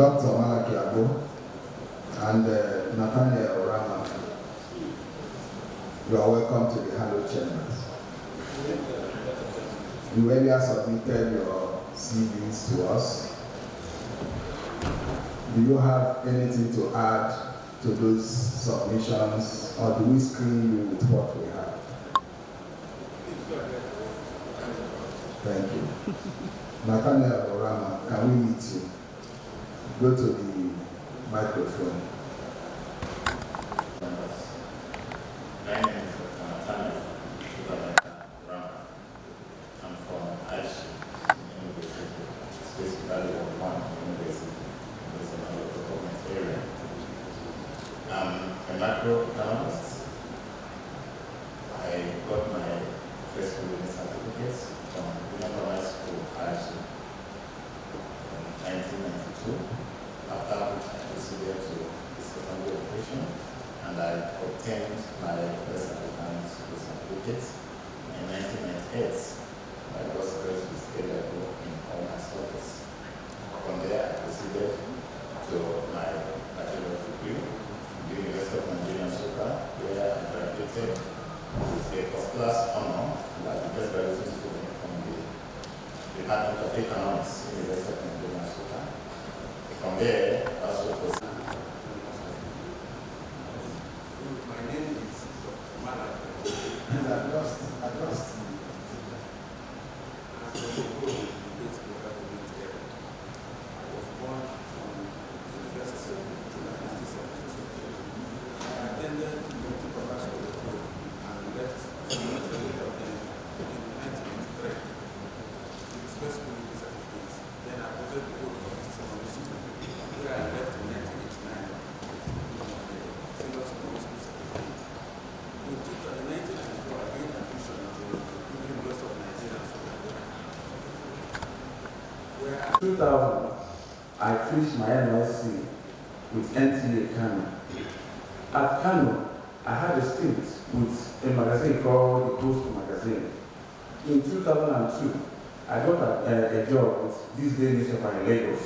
Dr. Malachy Agbo, and Nathaniel Urama. You are welcome to the Hallowed Chambers. You earlier submitted your CVs to us. Do you have anything to add to those submissions, or do we screen you with what we have? Thank you. Nathaniel Urama, can we meet you? Go to the microphone. My name is Nathaniel Urama. I'm from Agbo, Enugu, basically one university in the government area. I'm a macroeconomist. I got my first school certificates from Urama School, Agbo, in 1992. After which I proceeded to the secondary education, and I obtained my first advanced school certificates in 1998. I was first with A-level in commerce studies. From there, I proceeded to my bachelor's degree in the University of Nigeria, where I graduated with a first-class honor as the best graduate student from the Department of Economics in the University of Nigeria. From there, I also proceeded. My name is Malachy. I lost. I was born on the 1st of July 1972. I attended the Urama School and left in 1993. It's first school certificate. Then I attended the whole of where I left in 1989. Senior secondary school certificate. In 1994, I gained admission to the University of Nigeria. Where in 2000, I finished my NYSC with NTA Kano. At Kano, I had a stint with a magazine called The Post magazine. In 2002, I got a job with This Day newspaper in Lagos.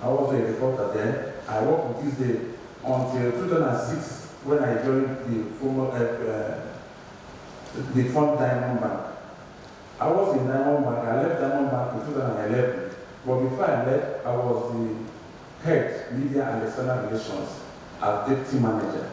I was a reporter then. I worked with This Day until 2006 when I joined the Fund Diamond Bank. I was in Diamond Bank. I left Diamond Bank in 2011. But before I left, I was the head media and external relations as deputy manager.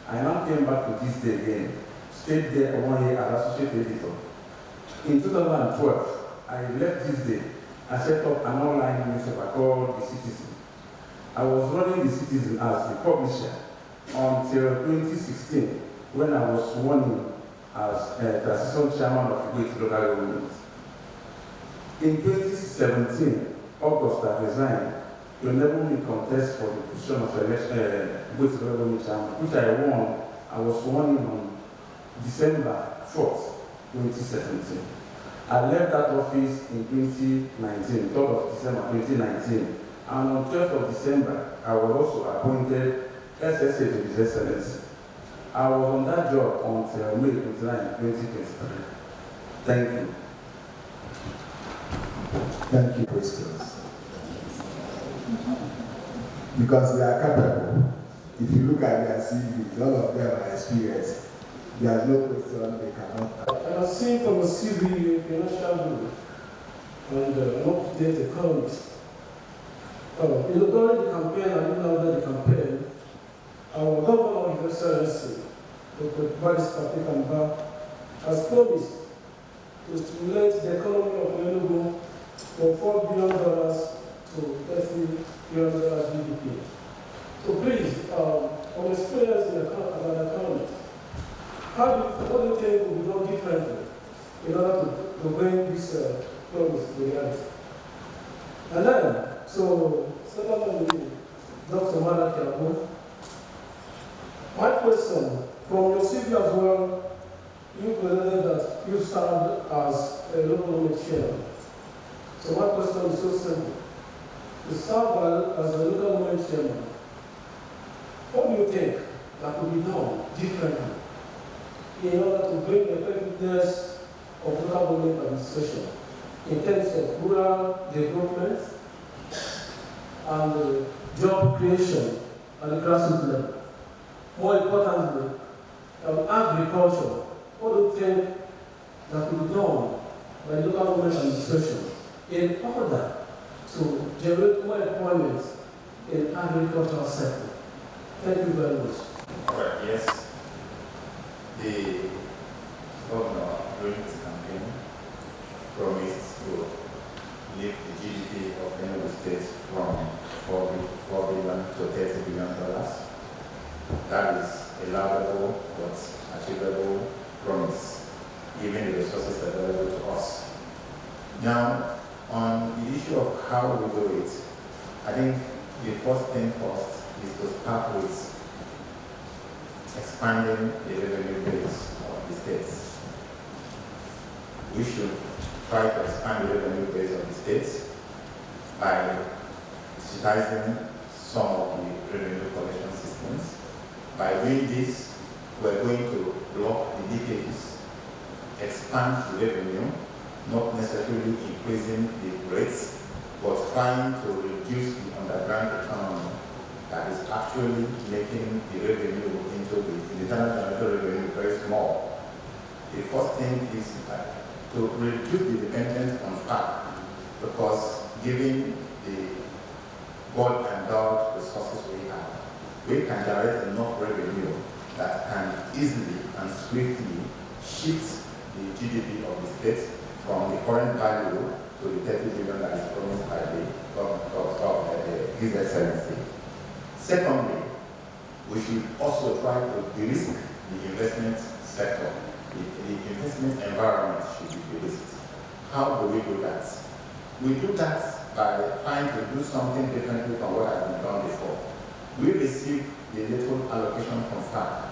I now came back to This Day again. Stayed there 1 year as associate editor. In 2012, I left This Day. I set up an online newspaper called The Citizen. I was running The Citizen as the publisher until 2016 when I was sworn in as the assistant chairman of the local government. In 2017, August, I resigned to enable me contest for the position of local government chairman, which I won. I was sworn in on December 4th, 2017. I left that office in 2019, 3rd of December 2019, and on 12th of December, I was also appointed SSA to His Excellency. I was on that job until May 29, 2023. Thank you. Thank you, Christians. Because they are capable. If you look at their CV, all of them are experienced. There is no question they cannot. I have seen from a CV a financial group and an up-to-date economist. During the campaign and even after the campaign, our governor of His Excellency, Dr. Barrister Peter has promised to stimulate the economy of Enugu from $4 billion to $30 billion GDP. So please, from experience in an economist, what do you think will be done differently in order to bring this promise to reality? And then, so, secondly, Dr. Malachy Agbo, my question, from your CV as well, you presented that you served as a local government chairman. So my question is so simple. You served as a local government chairman. What do you think that could be done differently in order to bring the effectiveness of local government administration in terms of rural development, and job creation at the grassroots level. More importantly, agriculture, what do you think that will be done by local government administration in order to generate more employment in the agricultural sector? Thank you very much. All right, yes. The governor during his campaign promised to lift the GDP of Enugu State from $4 billion to $30 billion. That is a laudable but achievable promise, given the resources available to us. Now, on the issue of how we do it, I think the first thing first is to start with expanding the revenue base of the states. We should try to expand the revenue base of the states by digitizing some of the revenue collection systems. By doing this, we're going to block the leakages, expand the revenue, not necessarily increasing the rates, but trying to reduce the underground economy that is actually making the revenue into the internal generated revenue very small. The first thing is to reduce the dependence on FAC, because given the bulk and bulk resources we have, we can generate enough revenue that can easily and swiftly shift the GDP of the state from the current value to the 30 billion that is promised by the His Excellency. Secondly, we should also try to de-risk the investment sector. The investment environment should be de-risked. How do we do that? We do that by trying to do something differently from what has been done before. We receive the little allocation from FAC.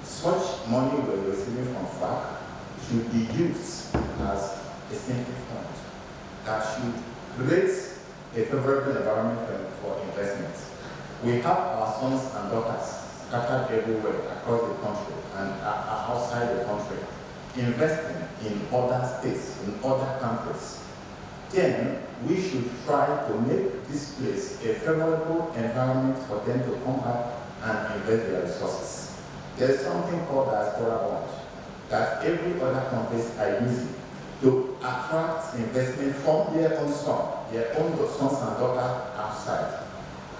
Such money we're receiving from FAC should be used as a simple fund that should create a favorable environment for investment. We have our sons and daughters scattered everywhere across the country and outside the country, investing in other states, in other countries. Then we should try to make this place a favorable environment for them to come back and invest their resources. There's something called diaspora bond that every other countries are using to attract investment from their own sons and daughters outside.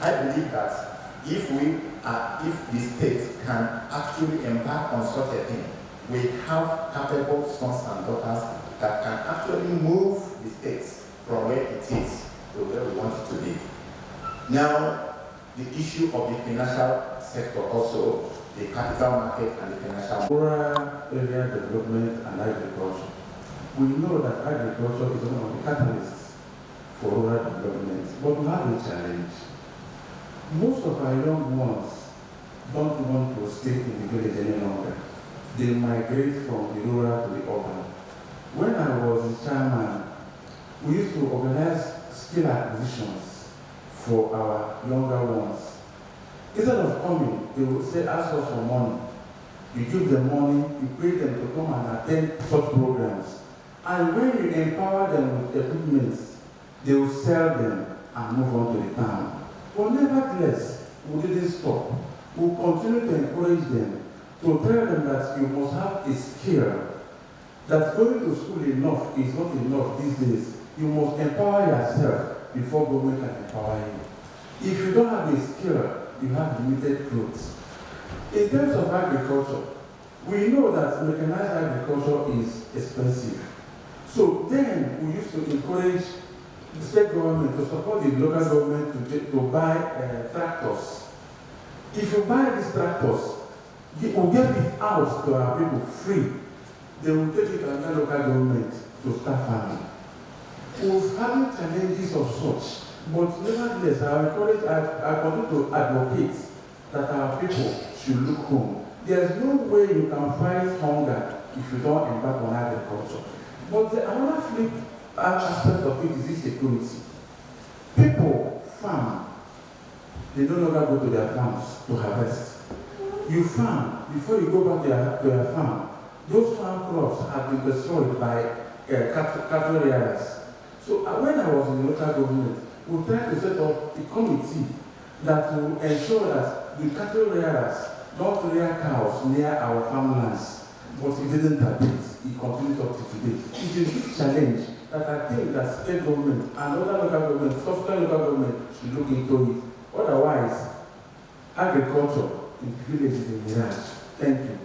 I believe that if the state can actually embark on such a thing, we have capable sons and daughters that can actually move the states from where it is to where we want it to be. Now, the issue of the financial sector also, the capital market and the financial market. Rural area development and agriculture. We know that agriculture is one of the catalysts for rural development, but we have a challenge. Most of our young ones don't want to stay in the village any longer. They migrate from the rural to the urban. When I was in chairman, we used to organize skill acquisitions for our younger ones. Instead of coming, they would say, ask us for money. You give them money, you pay them to come and attend such programs. And when you empower them with equipment, they will sell them and move on to the town. But nevertheless, we didn't stop. We continue to encourage them, to tell them that you must have a skill, that going to school enough is not enough these days. You must empower yourself before government can empower you. If you don't have a skill, you have limited growth. In terms of agriculture, we know that mechanized agriculture is expensive. So then we used to encourage the state government to support the local government to buy tractors. If you buy these tractors, you will get it out to our people free. They will take it to another local government to start farming. We're having challenges of such, but nevertheless, I continue to advocate that our people should look home. There's no way you can fight hunger if you don't embark on agriculture. But another flip aspect of it is this security. People farm. They no longer go to their farms to harvest. You farm, before you go back to your farm, those farm crops have been destroyed by cattle rearers. So when I was in the local government, we try to set up a committee that will ensure that the cattle rearers don't rear cows near our farmlands. But it didn't abate. It continues up to today. It is this challenge that I think that state government and other local government, subsequent local government should look into it. Otherwise, agriculture in villages is a mirage. Thank you.